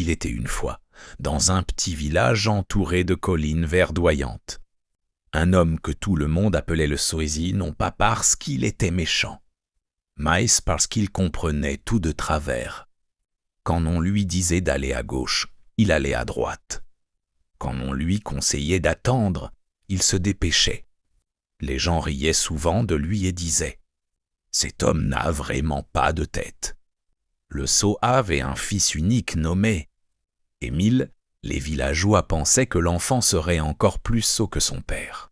Il était une fois, dans un petit village entouré de collines verdoyantes. Un homme que tout le monde appelait le Soisi, non pas parce qu'il était méchant, mais parce qu'il comprenait tout de travers. Quand on lui disait d'aller à gauche, il allait à droite. Quand on lui conseillait d'attendre, il se dépêchait. Les gens riaient souvent de lui et disaient « Cet homme n'a vraiment pas de tête ». Le sot avait un fils unique nommé Émile. Les villageois pensaient que l'enfant serait encore plus sot que son père.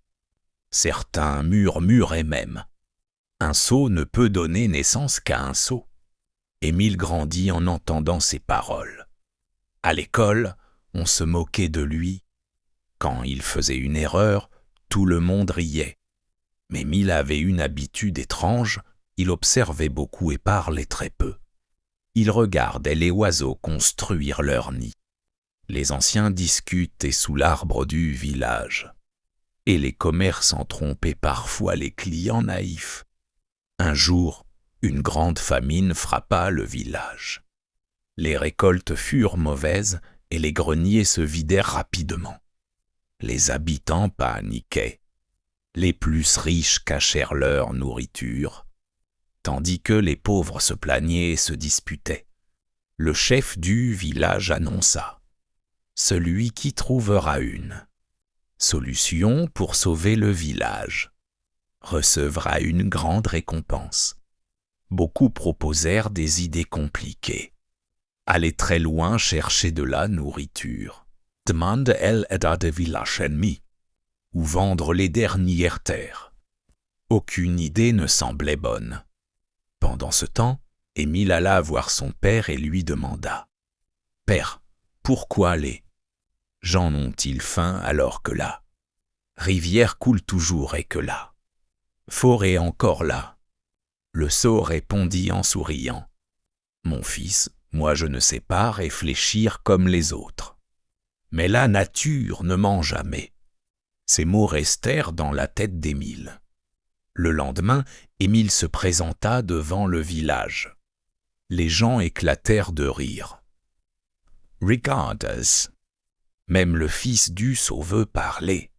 Certains murmuraient même « Un sot ne peut donner naissance qu'à un sot ». Émile grandit en entendant ces paroles. À l'école, on se moquait de lui. Quand il faisait une erreur, tout le monde riait. Mais Émile avait une habitude étrange, il observait beaucoup et parlait très peu. Il regardait les oiseaux construire leur nid. Les anciens discutaient sous l'arbre du village. Et les commerçants trompaient parfois les clients naïfs. Un jour, une grande famine frappa le village. Les récoltes furent mauvaises et les greniers se vidèrent rapidement. Les habitants paniquaient. Les plus riches cachèrent leur nourriture, tandis que les pauvres se plaignaient et se disputaient. Le chef du village annonça « Celui qui trouvera une solution pour sauver le village recevra une grande récompense. » Beaucoup proposèrent des idées compliquées. Aller très loin chercher de la nourriture. Demande el aida de village ennemi. Ou vendre les dernières terres. Aucune idée ne semblait bonne. Pendant ce temps, Émile alla voir son père et lui demanda « Père, pourquoi les gens ont-ils faim alors que la rivière coule toujours et que la forêt encore là ?» Le sot répondit en souriant « Mon fils, moi je ne sais pas réfléchir comme les autres. Mais la nature ne ment jamais. » Ces mots restèrent dans la tête d'Émile. Le lendemain, Émile se présenta devant le village. Les gens éclatèrent de rire. « Regarde-s !» Même le fils du sot veut parler.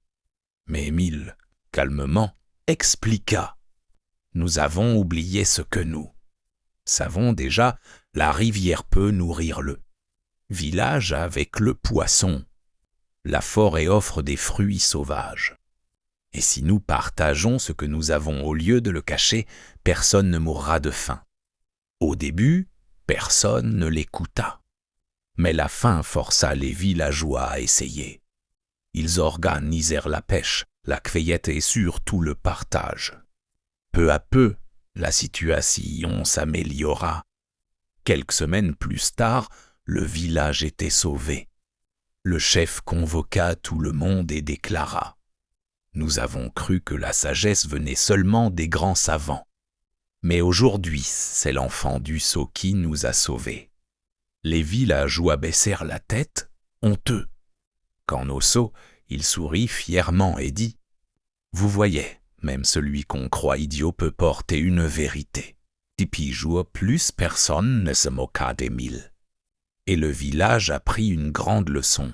Mais Émile, calmement, expliqua. « Nous avons oublié ce que nous savons déjà, la rivière peut nourrir le village avec le poisson. La forêt offre des fruits sauvages. Et si nous partageons ce que nous avons au lieu de le cacher, personne ne mourra de faim. » Au début, personne ne l'écouta. Mais la faim força les villageois à essayer. Ils organisèrent la pêche, la cueillette et surtout le partage. Peu à peu, la situation s'améliora. Quelques semaines plus tard, le village était sauvé. Le chef convoqua tout le monde et déclara « Nous avons cru que la sagesse venait seulement des grands savants. Mais aujourd'hui, c'est l'enfant du sot qui nous a sauvés. » Les villageois baissèrent la tête, honteux. Quant au sot, il sourit fièrement et dit « Vous voyez, même celui qu'on croit idiot peut porter une vérité. » Depuis jour, plus personne ne se moqua d'Émile. Et le village apprit une grande leçon.